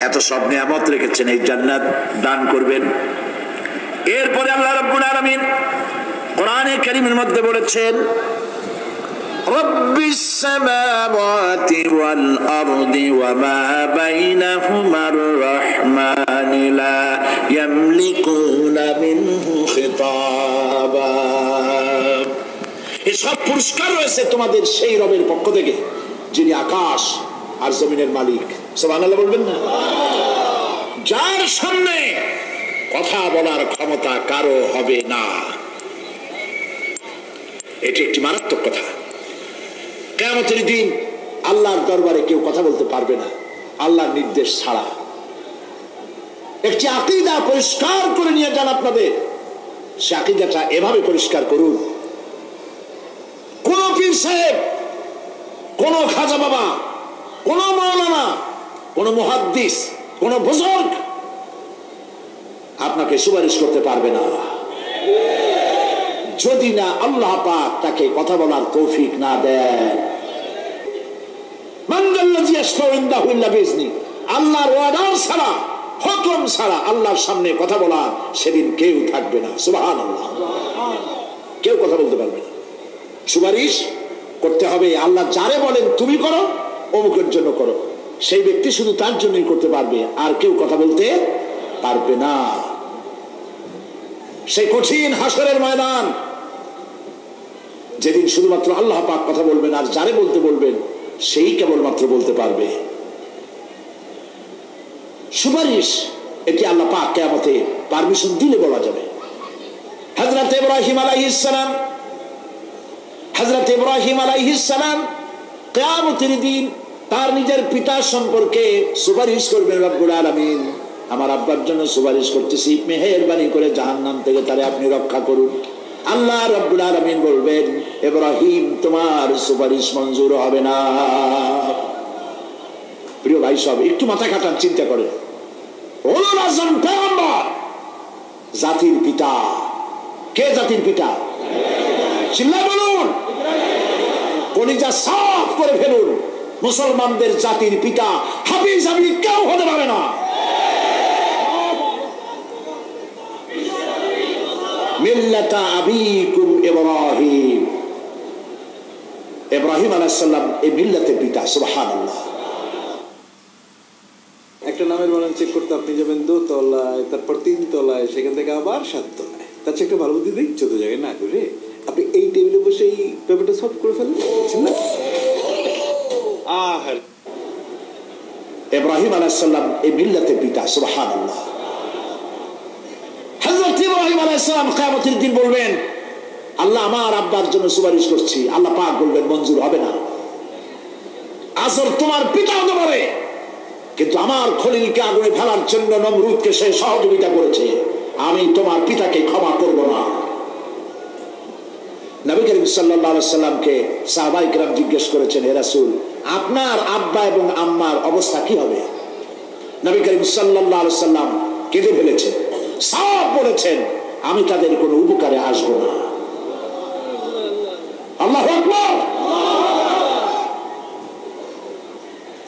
এত সব নিয়ামত রেখেছেন, এই জান্নাত দান করবেন। এরপরে আল্লাহ রাব্বুল আলামিন কোরআনে কারীমের মধ্যে বলেছেন, রব্বিস সামাওয়াতি ওয়াল আরদি ওয়া মা বাইনাহুমার রাহমান লা ইয়ামলিকুনা মিনহু খিতাবা। এই সব পুরস্কার রয়েছে তোমাদের সেই রবের পক্ষ থেকে যিনি আকাশ আর জমিনের মালিক। সুবহানাল্লাহ বলবেন না? যার সামনে কথা বলার ক্ষমতা কারো হবে না। এটি একটি মারাত্মক কথা। কিয়ামতের দিন আল্লাহর দরবারে কেউ কথা বলতে পারবে না আল্লাহর নির্দেশ ছাড়া। একটি আকীদা পরিষ্কার করে নিয়ে যান আপনাদের। সে আকীদাটা এভাবে পরিষ্কার করুন, কোন পীর সাহেব, কোন খাজা বাবা, কোন মাওলানা, কোন মুহাদ্দিস, কোন বুজুর্গ আপনাকে সুপারিশ করতে পারবে না যদি না আল্লাহ পাক তাকে কথা বলার তৌফিক না দেন। মানদাল্লাযী ইয়াশফাউ ইনদাহু ইল্লা বিইজনি, আল্লাহর ওয়াদা ছাড়া, হুকুম ছাড়া আল্লাহর সামনে কথা বলার সেদিন কেউ থাকবে না। সুবহানাল্লাহ। কেউ কথা বলতে পারবে না। সুপারিশ করতে হবে আল্লাহ যারে বলেন তুমি করো, অমুকের জন্য করো, সেই ব্যক্তি শুধু তার জন্যই করতে পারবে, আর কেউ কথা বলতে পারবে না। সেই কঠিন হাসরের ময়দান, যেদিন শুধুমাত্র আল্লাহ পাক কথা বলবেন, আর যারে বলতে বলবেন সেই কেবলমাত্র বলতে পারবে। সুপারিশ এটি আল্লাহ পাক কিয়ামতে পারমিশন দিলে বলা যাবে। হযরত ইব্রাহিম আলাইহিস সালাম, হযরত ইব্রাহিম আলাইহিস সালাম কিয়ামতের দিন তার নিজের পিতা সম্পর্কে সুপারিশ করবেন, রব্বুল আলামিন আমার আব্বার জন্য সুপারিশ করতেছি, মেহেরবানি করে জাহান্নাম থেকে তারে আপনি রক্ষা করুন। আল্লাহ রব্বুল আলামিন বলবেন, ইব্রাহিম তোমার সুপারিশ মঞ্জুর হবে না। প্রিয় ভাই সব একটু মাথা খাটান, চিন্তা করেন। উলুল আযম পয়গম্বর, জাতির পিতা। কে জাতির পিতা? চিল্লায় বলুন, কলিজা সাফ করে ফেলুন। মুসলমানদের জাতির পিতা হাফিজ আলী কেউ হতে পারে না। মিল্লাতা আবিকুম ইব্রাহিম, ইব্রাহিম আলাইহিস সালাম এই মিল্লাতের পিতা। সুবহানাল্লাহ। একটা নামের বানান চেক করতে আপনি যাবেন 2 তলায়, তারপর 3 তলায়, সেখান থেকে আবার 7 তলায়। তার চেয়ে একটা ভালো বুদ্ধি দিই, 14 জায়গায় না করে আপনি এই টেবিলে বসে এই পেপারটা সলভ করে ফেলেন, বুঝছেন না? ইব্রাহিম আলাইহিস সালাম এই মিল্লাতের পিতা। সুবহানাল্লাহ। হযরত ইব্রাহিম আলাইহিস সালাম কিয়ামতের দিন বলবেন, আল্লাহ আমার আব্বার জন্য সুপারিশ করছি। আল্লাহ পাক বলবেন মঞ্জুর হবে না। আসর তোমার পিতা হতে পারে, কিন্তু আমার খলিলকে আগুনে ফেলার জন্য নমরুদকে সে সহযোগিতা করেছে, আমি তোমার পিতাকে ক্ষমা করব না। নবী করিম সাল্লাল্লাহু আলাইহি সাল্লামকে সাহাবায়ে কেরাম জিজ্ঞেস করেছেন, হে রাসূল আপনার আব্বা এবং আম্মার অবস্থা কি হবে? নবী করিম সাল্লাল্লাহু আলাইহি সাল্লাম কেঁদে ফেলেছেন, সব বলেছেন আমি তাদের কোনো উপকারে আসবো না। আল্লাহু আকবার।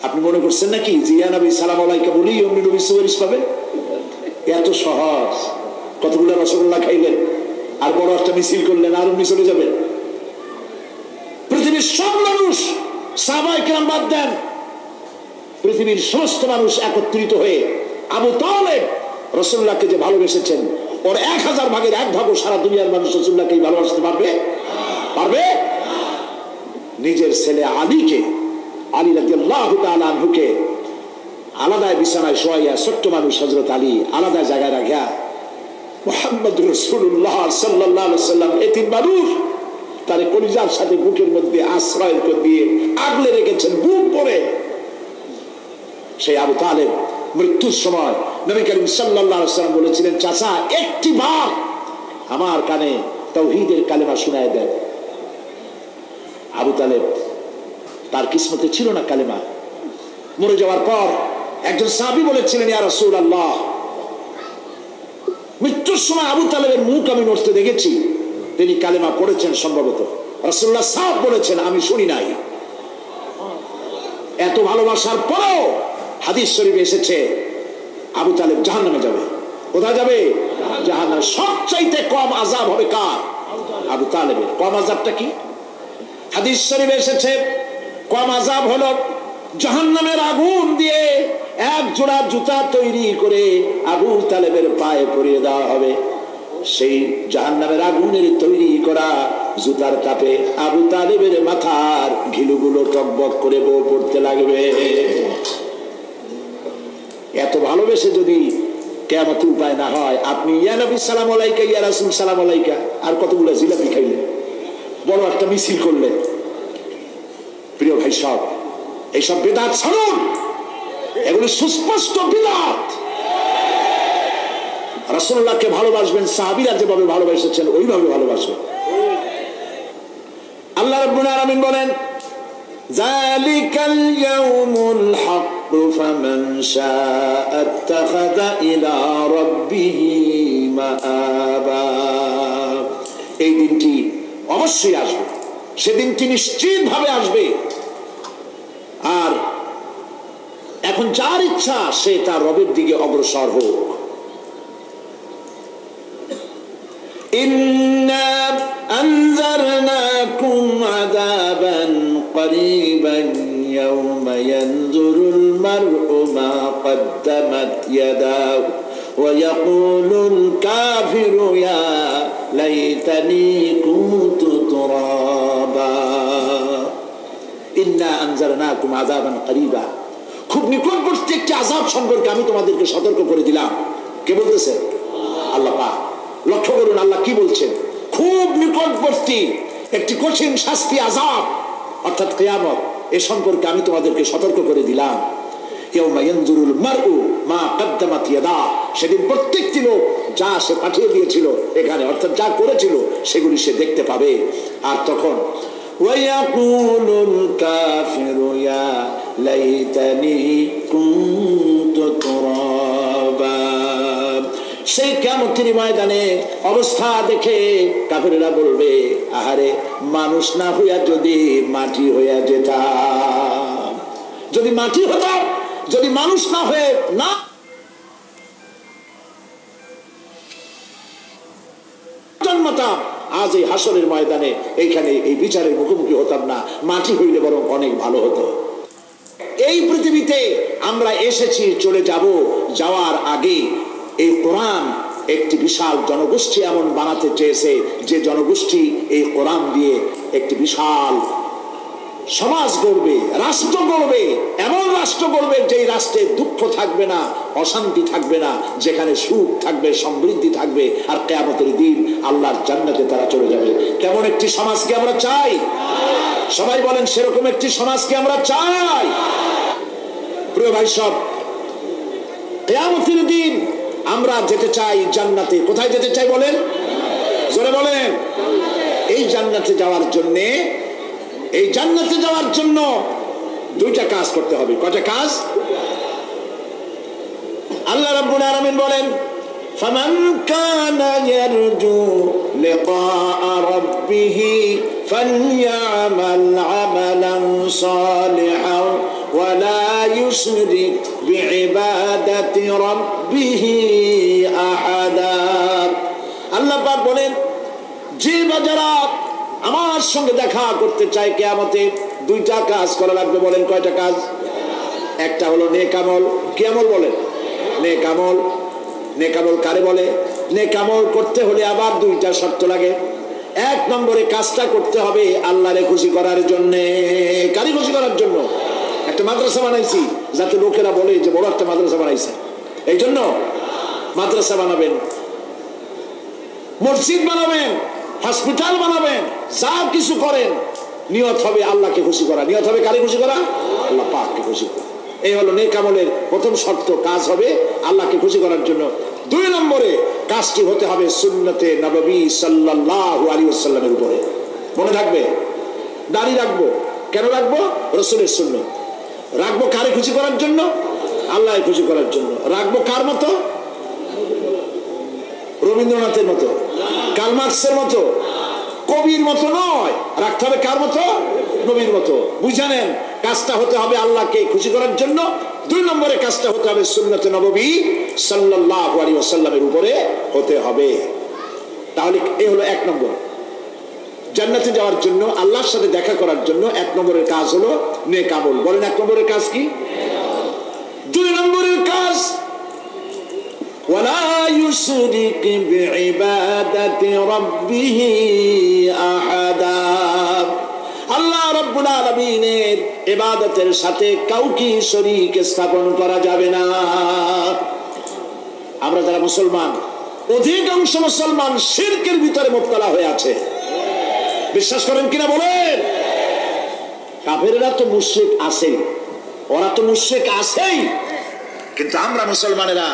আপনি মনে করছেন নাকি জিয়া নবী সালাম আলাইকা বলি অমনি নবী সুপারিশ পাবেন? এত সহজ। কতগুলো রসগোল্লা খাইলেন আর বড় একটা মিছিল করলেন আর অমনি চলে যাবেন? পৃথিবীর সব মানুষ, সাহাবায়ে কেরাম বাদ দেন, পৃথিবীর সমস্ত মানুষ একত্রিত হয়ে আবু তালেব রাসূলুল্লাহকে যে ভালোবেসেছেন, ওর 1000 ভাগের 1 ভাগও সারা দুনিয়ার মানুষ রাসূলুল্লাহকে ভালোবাসতে পারবে? পারবে? নিজের ছেলে আলীকে, আলী রাদিয়াল্লাহু তাআলা আনহুকে আলাদা বিছানায় শোয়াইয়া, ছোট্ট মানুষ হযরত আলী আলাদা জায়গায় রাখিয়া মুহাম্মদুর রাসূলুল্লাহ সাল্লাল্লাহু আলাইহি ওয়াসাল্লাম এতিম মানুষ তার কলিজার সাথে বুকের মধ্যে আশ্রয় দিয়ে আগলে রেখেছেন বুক পরে। সেই আবু তালেব মৃত্যুর সময় নবী করিম সাল্লাল্লাহু আলাইহি ওয়াসাল্লাম বলেছিলেন, চাচা একটি বার আমার কানে তাওহীদের কালেমা শোনায় দেন। আবু তালেব তার কিসমতে ছিল না কালেমা। মরে যাওয়ার পর একজন সাহাবী বলেছিলেন, ইয়া রাসূলুল্লাহ মৃত্যুর সময় আবু তালেবের মুখ আমি নড়তে দেখেছি, তিনি কালেমা পড়েছেন সম্ভবত। রাসূলুল্লাহ সাহেব বলেছেন আমি শুনি নাই। এত ভালোবাসার পরেও হাদিস শরীফে এসেছে আবু তালেব জাহান্নামে যাবে। কোথায় যাবে? জাহান্নামে। সবচাইতে কম আযাব হবে কার? আবু তালেবের। কম আযাবটা কি? হাদিস শরীফে এসেছে কম আযাব হলো জাহান্নামের আগুন দিয়ে এক জোড়া জুতা তৈরি করে আবু তালেবের পায়ে পরিয়ে দেওয়া হবে। সেই জাহান্নামের আগুনের তৈরি করা জুতার তাপে আবু তালেবের মাথার ঘিলুগুলো টকবক করে বউ পড়তে লাগবে। এত ভালোবেসে যদি কিয়ামতে উপায় না হয়, আপনি ইয়া নবী সালাম আলাইকা, ইয়া রাসূল সালাম আলাইকা আর কতগুলো জিলাপি খাইলেন, বড় একটা মিছিল করলেন। প্রিয় ভাই সব, এইসব বিদআত ছাড়ুন, এগুলো সুস্পষ্ট বিদআত। রাসূলুল্লাহকে ভালোবাসবেন, সাহাবীরা যেভাবে ভালোবেসেছেন ওইভাবে ভালোবাসবেন। আল্লাহ রাব্বুল আলামিন বলেন, যালিকাল ইয়াউমুল হক ফামান শাআ ইত্তাখাযা ইলা রাব্বিহি মাআবা। এই দিনটি অবশ্যই আসবে, সেদিনটি নিশ্চিতভাবে আসবে। আর এখন যার ইচ্ছা সে তার রবের দিকে অগ্রসর হোক। ইন্না আনজারনাকুম আযাবান করিবান ইয়াওমা ইয়ানজুরুল মার'উ মা কদ্দামাত ইয়াদাহু ওয়া ইয়াকুলুল কাফিরু ইয়া লাইতানি কুনতু তুরাবা। ইন্না আনজারনাকুম আযাবান করিবা, খুব নিকটবর্তী একটি আযাব সম্পর্কে আমি তোমাদেরকে সতর্ক করে দিলাম। কে বলতেছে? আল্লাহ পাক। লক্ষ্য করুন আল্লাহ কি বলছেন, খুব নিকটবর্তী একটি কঠিন শাস্তি আযাব অর্থাৎ কিয়ামত, এ সম্পর্কে আমি তোমাদেরকে সতর্ক করে দিলাম। ইয়াউমা ইয়ানজুরুল মার'উ মা কদ্দামাত ইয়াদাহু, সেদিন প্রত্যেকটি লোক যা সে পাঠিয়ে দিয়েছিল এখানে অর্থাৎ যা করেছিল সেগুলি সে দেখতে পাবে। আর তখন ওয়ায়াকুলুল কাফিরু ইয়া লাইতানি কুনতু তুরাবা। সেই কিয়ামতের ময়দানে অবস্থা দেখে কাফেররা বলবে, আহারে মানুষ না হইয়া যদি মাটি হইয়া যেতাম, যদি মাটি হতাম, যদি মানুষ না হয়ে না জন্মতাম, আজ এই হাসরের ময়দানে এইখানে এই বিচারের মুখোমুখি হতাম না, মাটি হইলে বরং অনেক ভালো হতো। এই পৃথিবীতে আমরা এসেছি, চলে যাব, যাওয়ার আগে এই কোরআন একটি বিশাল জনগোষ্ঠী এমন বানাতে চেয়েছে যে জনগোষ্ঠী এই কোরআন দিয়ে একটি বিশাল সমাজ গড়বে, রাষ্ট্র গড়বে, এমন রাষ্ট্র গড়বে যেই রাষ্ট্রে দুঃখ থাকবে না, অশান্তি থাকবে না, যেখানে সুখ থাকবে, সমৃদ্ধি থাকবে, আর কিয়ামতের দিন আল্লাহর জান্নাতে তারা চলে যাবে। কেমন একটি সমাজকে আমরা চাই? সবাই বলেন সেরকম একটি সমাজকে আমরা চাই। প্রিয় ভাই সব, কিয়ামতের দিন আমরা যেতে চাই জান্নাতে। কোথায় যেতে চাই বলেন? জোরে বলেন। এই জান্নাতে যাওয়ার জন্য, এই জান্নাতে যাওয়ার জন্য দুইটা কাজ করতে হবে। কয়টা কাজ? আল্লাহ রাব্বুল আলামিন বলেন, ফামান কানা ইয়ারজু লিকাআ রাব্বিহি ফালইআমাল আমালান সালিহান ওয়া লা ইউশরিক বিইবাদাতি রাব্বিহি আহাদা। আল্লাহ পাক বলেন, যে বাজারা আমার সঙ্গে দেখা করতে চায় কিয়ামতে, দুইটা কাজ করা লাগবে। বলেন কয়টা কাজ? একটা হলো নেক আমল। কি আমল বলেন? নেক আমল। নেক আমল কারে বলে? নেক আমল করতে হলে আবার দুইটা শর্ত লাগে। এক নম্বরে কাজটা করতে হবে আল্লাহরে খুশি করার জন্য। কারি খুশি করার জন্য? একটা মাদ্রাসা বানাইছি যাতে লোকেরা বলে যে বড় একটা মাদ্রাসা বানাইছে, এই জন্য মাদ্রাসা বানাবেন, মসজিদ বানাবেন, হসপিটাল বানাবেন, যা কিছু করেন নিয়ত হবে আল্লাহকে খুশি করা। নিয়ত হবে কারে খুশি করা? আল্লাহ পাককে খুশি করা। এই হলো নেক আমলের প্রথম শর্ত, কাজ হবে আল্লাহকে খুশি করার জন্য। দুই নম্বরে কাজটি হতে হবে সুন্নতে নববী সাল্লাল্লাহু আলাইহি ওয়াসাল্লামের উপরে। মনে থাকবে, দাড়ি রাখবো কেন রাখবো? রাসূলের সুন্নাত। রাখবো কারে খুশি করার জন্য? আল্লাহকে খুশি করার জন্য। রাখবো কার মতো? রবীন্দ্রনাথের মতো, কার্ল মার্কসের মতো, কবির মতো নয়। রাখতে হবে কার মতো? নবীর মতো। বুঝে নেন, কাজটা হতে হবে আল্লাহকে খুশি করার জন্য। দুই নম্বরের কাজটা হতে হবে সুন্নতে নববী সাল্লাল্লাহু আলাইহি ওয়াসাল্লামের উপরে হতে হবে। তাহলে এই হলো এক নম্বর। জান্নাতে যাওয়ার জন্য, আল্লাহর সাথে দেখা করার জন্য এক নম্বরের কাজ হলো নেক আমল। বলেন এক নম্বরের কাজ কি? দুই নম্বরের কাজ ওয়ালা ইউশরিক বিইবাদাতি রাব্বিহি আহাদা। আল্লাহ রাব্বুল আলামিনের ইবাদতের সাথে কাউকে শরীক স্থাপন করা যাবে না। আমরা যারা মুসলমান, অধিকাংশ মুসলমান শিরকের ভিতরে মুবতালা হয়ে আছে। বিশ্বাস করেন কিনা বলেন? কাফেররা তো মুশরিক আছেই, ওরা তো মুশরিক আছেই, কিন্তু আমরা মুসলমানেরা